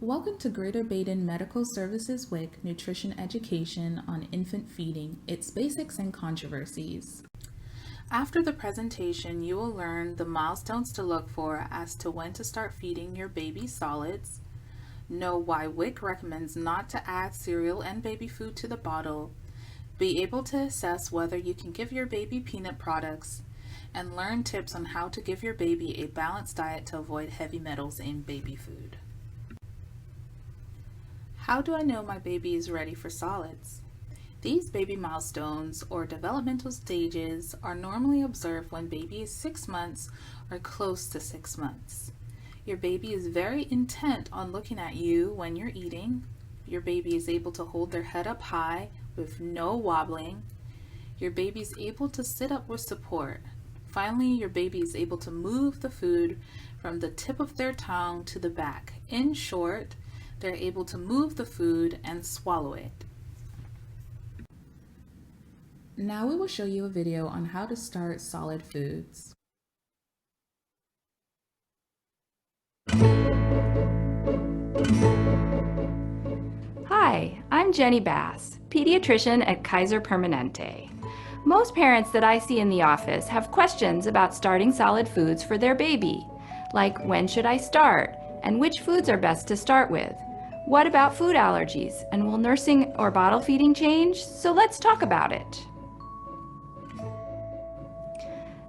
Welcome to Greater Baden Medical Services WIC Nutrition Education on Infant Feeding, its Basics and Controversies. After the presentation, you will learn the milestones to look for as to when to start feeding your baby solids, know why WIC recommends not to add cereal and baby food to the bottle, be able to assess whether you can give your baby peanut products, and learn tips on how to give your baby a balanced diet to avoid heavy metals in baby food. How do I know my baby is ready for solids? These baby milestones or developmental stages are normally observed when baby is 6 months or close to 6 months. Your baby is very intent on looking at you when you're eating. Your baby is able to hold their head up high with no wobbling. Your baby is able to sit up with support. Finally, your baby is able to move the food from the tip of their tongue to the back. In short, they're able to move the food and swallow it. Now we will show you a video on how to start solid foods. Hi, I'm Jenny Bass, pediatrician at Kaiser Permanente. Most parents that I see in the office have questions about starting solid foods for their baby, like when should I start and which foods are best to start with? What about food allergies, and will nursing or bottle feeding change? So let's talk about it.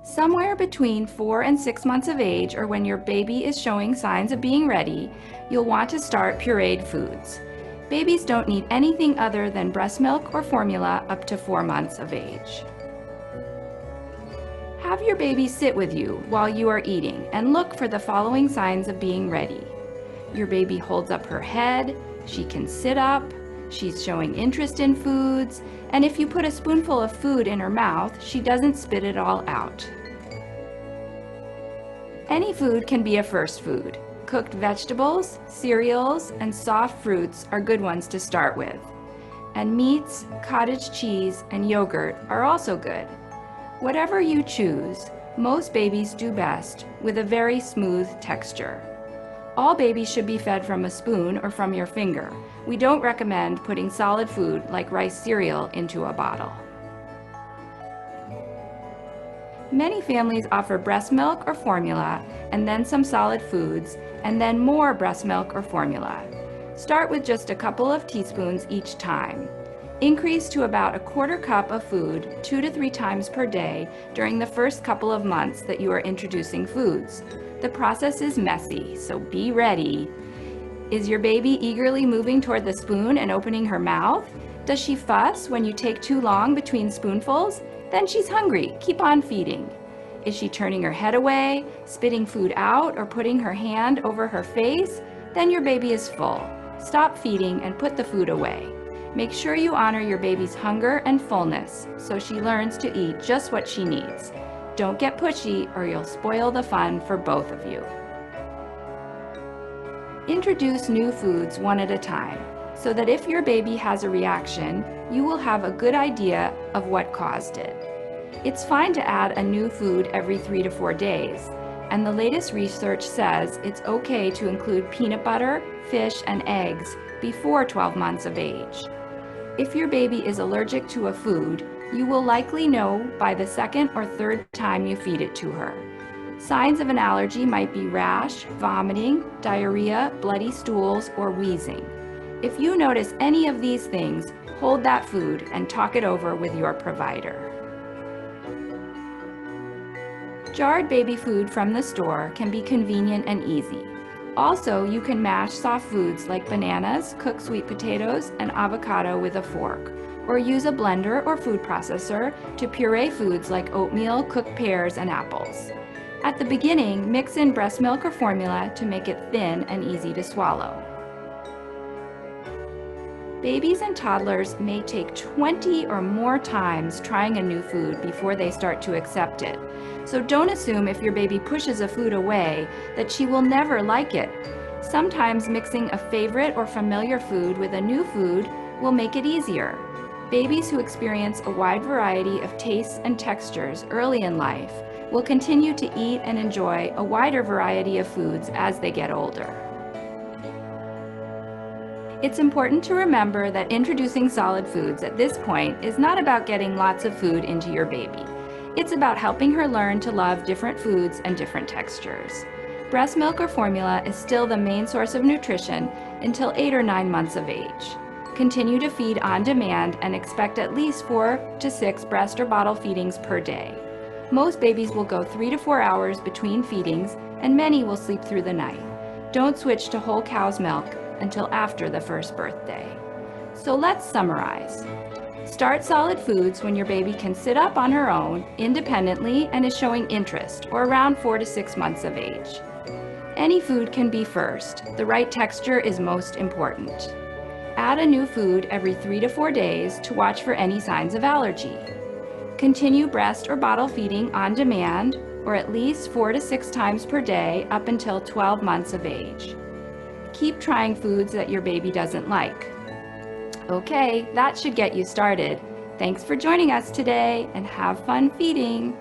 Somewhere between 4 and 6 months of age, or when your baby is showing signs of being ready, you'll want to start pureed foods. Babies don't need anything other than breast milk or formula up to 4 months of age. Have your baby sit with you while you are eating and look for the following signs of being ready. Your baby holds up her head, she can sit up, she's showing interest in foods, and if you put a spoonful of food in her mouth, she doesn't spit it all out. Any food can be a first food. Cooked vegetables, cereals, and soft fruits are good ones to start with. And meats, cottage cheese, and yogurt are also good. Whatever you choose, most babies do best with a very smooth texture. All babies should be fed from a spoon or from your finger. We don't recommend putting solid food like rice cereal into a bottle. Many families offer breast milk or formula, and then some solid foods, and then more breast milk or formula. Start with just a couple of teaspoons each time. Increase to about a quarter cup of food 2 to 3 times per day during the first couple of months that you are introducing foods. The process is messy, so be ready. Is your baby eagerly moving toward the spoon and opening her mouth? Does she fuss when you take too long between spoonfuls? Then she's hungry. Keep on feeding. Is she turning her head away, spitting food out, or putting her hand over her face? Then your baby is full. Stop feeding and put the food away. Make sure you honor your baby's hunger and fullness so she learns to eat just what she needs. Don't get pushy or you'll spoil the fun for both of you. Introduce new foods one at a time so that if your baby has a reaction, you will have a good idea of what caused it. It's fine to add a new food every 3 to 4 days, and the latest research says it's okay to include peanut butter, fish, and eggs before 12 months of age. If your baby is allergic to a food, you will likely know by the second or third time you feed it to her. Signs of an allergy might be rash, vomiting, diarrhea, bloody stools, or wheezing. If you notice any of these things, hold that food and talk it over with your provider. Jarred baby food from the store can be convenient and easy. Also, you can mash soft foods like bananas, cooked sweet potatoes, and avocado with a fork, or use a blender or food processor to puree foods like oatmeal, cooked pears, and apples. At the beginning, mix in breast milk or formula to make it thin and easy to swallow. Babies and toddlers may take 20 or more times trying a new food before they start to accept it. So don't assume if your baby pushes a food away that she will never like it. Sometimes mixing a favorite or familiar food with a new food will make it easier. Babies who experience a wide variety of tastes and textures early in life will continue to eat and enjoy a wider variety of foods as they get older. It's important to remember that introducing solid foods at this point is not about getting lots of food into your baby. It's about helping her learn to love different foods and different textures. Breast milk or formula is still the main source of nutrition until 8 or 9 months of age. Continue to feed on demand and expect at least 4 to 6 breast or bottle feedings per day. Most babies will go 3 to 4 hours between feedings, and many will sleep through the night. Don't switch to whole cow's milk until after the first birthday. So let's summarize. Start solid foods when your baby can sit up on her own independently and is showing interest, or around 4 to 6 months of age. Any food can be first. The right texture is most important. Add a new food every 3 to 4 days to watch for any signs of allergy. Continue breast or bottle feeding on demand, or at least 4 to 6 times per day up until 12 months of age. Keep trying foods that your baby doesn't like. Okay, that should get you started. Thanks for joining us today, and have fun feeding.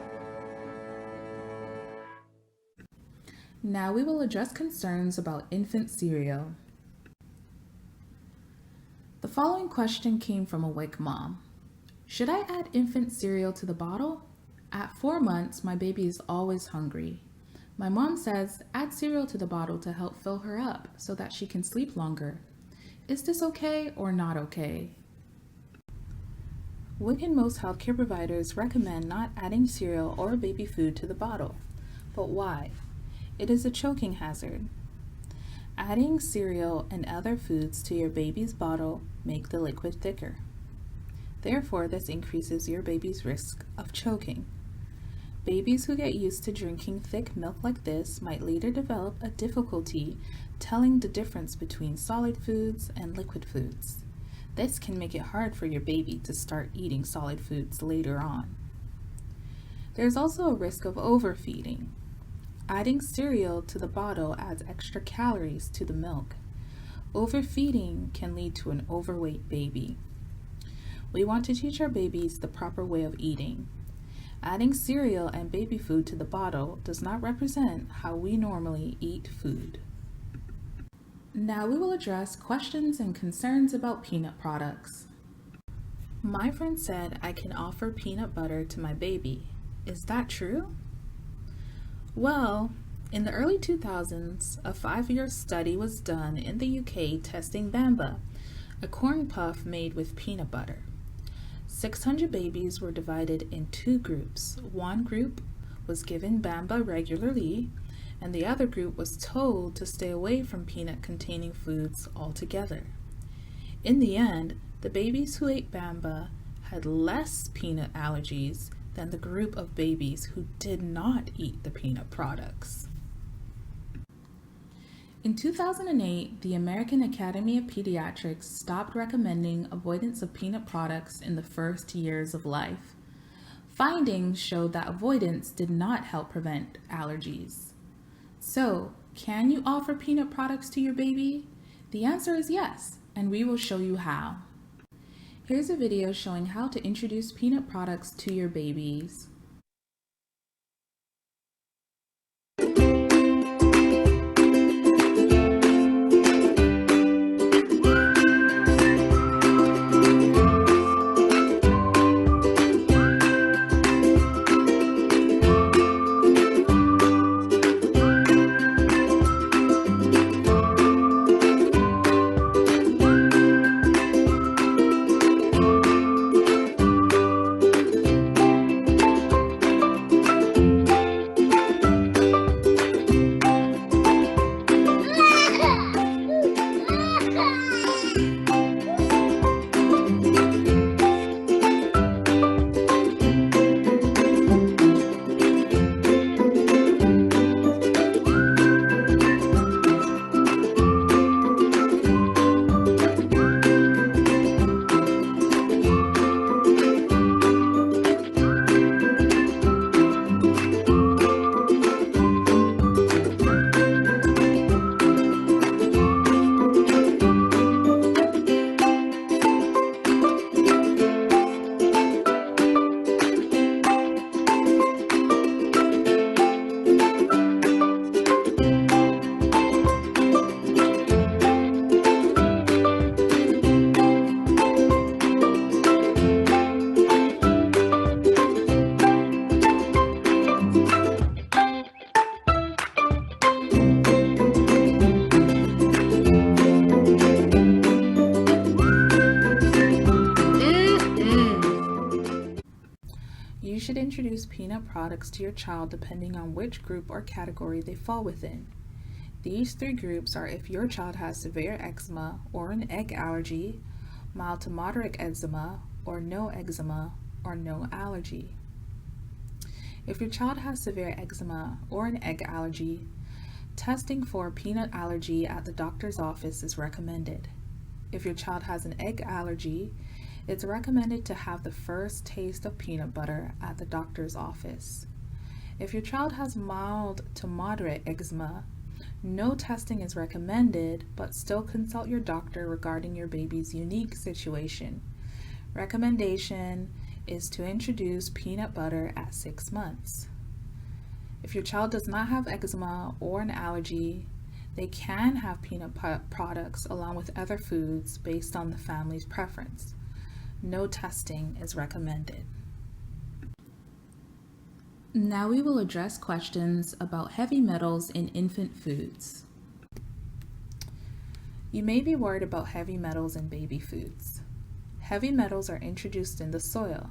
Now we will address concerns about infant cereal. The following question came from a WIC mom. Should I add infant cereal to the bottle? At 4 months, my baby is always hungry. My mom says add cereal to the bottle to help fill her up so that she can sleep longer. Is this okay or not okay? WIC and most healthcare providers recommend not adding cereal or baby food to the bottle. But why? It is a choking hazard. Adding cereal and other foods to your baby's bottle make the liquid thicker. Therefore, this increases your baby's risk of choking. Babies who get used to drinking thick milk like this might later develop a difficulty telling the difference between solid foods and liquid foods. This can make it hard for your baby to start eating solid foods later on. There's also a risk of overfeeding. Adding cereal to the bottle adds extra calories to the milk. Overfeeding can lead to an overweight baby. We want to teach our babies the proper way of eating. Adding cereal and baby food to the bottle does not represent how we normally eat food. Now we will address questions and concerns about peanut products. My friend said I can offer peanut butter to my baby. Is that true? Well, in the early 2000s, a 5-year study was done in the UK testing Bamba, a corn puff made with peanut butter. 600 babies were divided in 2 groups. One group was given Bamba regularly, and the other group was told to stay away from peanut-containing foods altogether. In the end, the babies who ate Bamba had less peanut allergies than the group of babies who did not eat the peanut products. In 2008, the American Academy of Pediatrics stopped recommending avoidance of peanut products in the first years of life. Findings showed that avoidance did not help prevent allergies. So, can you offer peanut products to your baby? The answer is yes, and we will show you how. Here's a video showing how to introduce peanut products to your babies. introduce peanut products to your child depending on which group or category they fall within. These three groups are if your child has severe eczema or an egg allergy, mild to moderate eczema, or no allergy. If your child has severe eczema or an egg allergy, testing for a peanut allergy at the doctor's office is recommended. If your child has an egg allergy, it's recommended to have the first taste of peanut butter at the doctor's office. If your child has mild to moderate eczema, no testing is recommended, but still consult your doctor regarding your baby's unique situation. Recommendation is to introduce peanut butter at 6 months. If your child does not have eczema or an allergy, they can have peanut products along with other foods based on the family's preference. No testing is recommended. Now we will address questions about heavy metals in infant foods. You may be worried about heavy metals in baby foods. Heavy metals are introduced in the soil.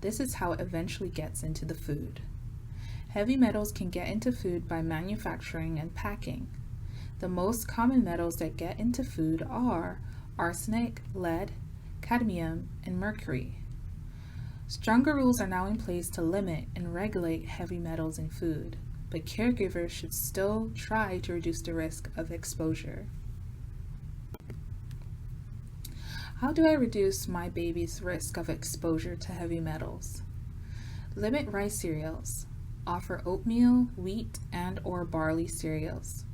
This is how it eventually gets into the food. Heavy metals can get into food by manufacturing and packing. The most common metals that get into food are arsenic, lead, cadmium, and mercury. Stronger rules are now in place to limit and regulate heavy metals in food, but caregivers should still try to reduce the risk of exposure. How do I reduce my baby's risk of exposure to heavy metals? Limit rice cereals. Offer oatmeal, wheat, and/or barley cereals.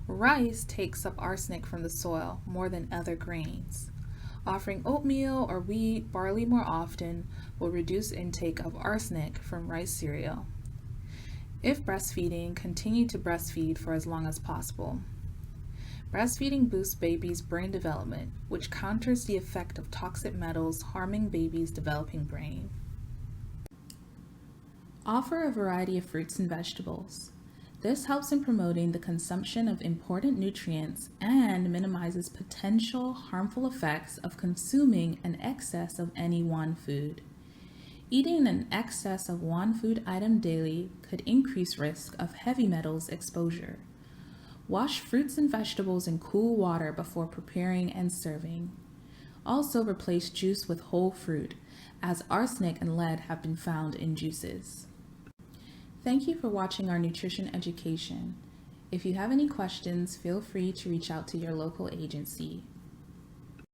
Rice takes up arsenic from the soil more than other grains. Offering oatmeal or wheat, barley more often will reduce intake of arsenic from rice cereal. If breastfeeding, continue to breastfeed for as long as possible. Breastfeeding boosts babies' brain development, which counters the effect of toxic metals harming babies' developing brain. Offer a variety of fruits and vegetables. This helps in promoting the consumption of important nutrients and minimizes potential harmful effects of consuming an excess of any one food. Eating an excess of one food item daily could increase risk of heavy metals exposure. Wash fruits and vegetables in cool water before preparing and serving. Also replace juice with whole fruit, as arsenic and lead have been found in juices. Thank you for watching our nutrition education. If you have any questions, feel free to reach out to your local agency.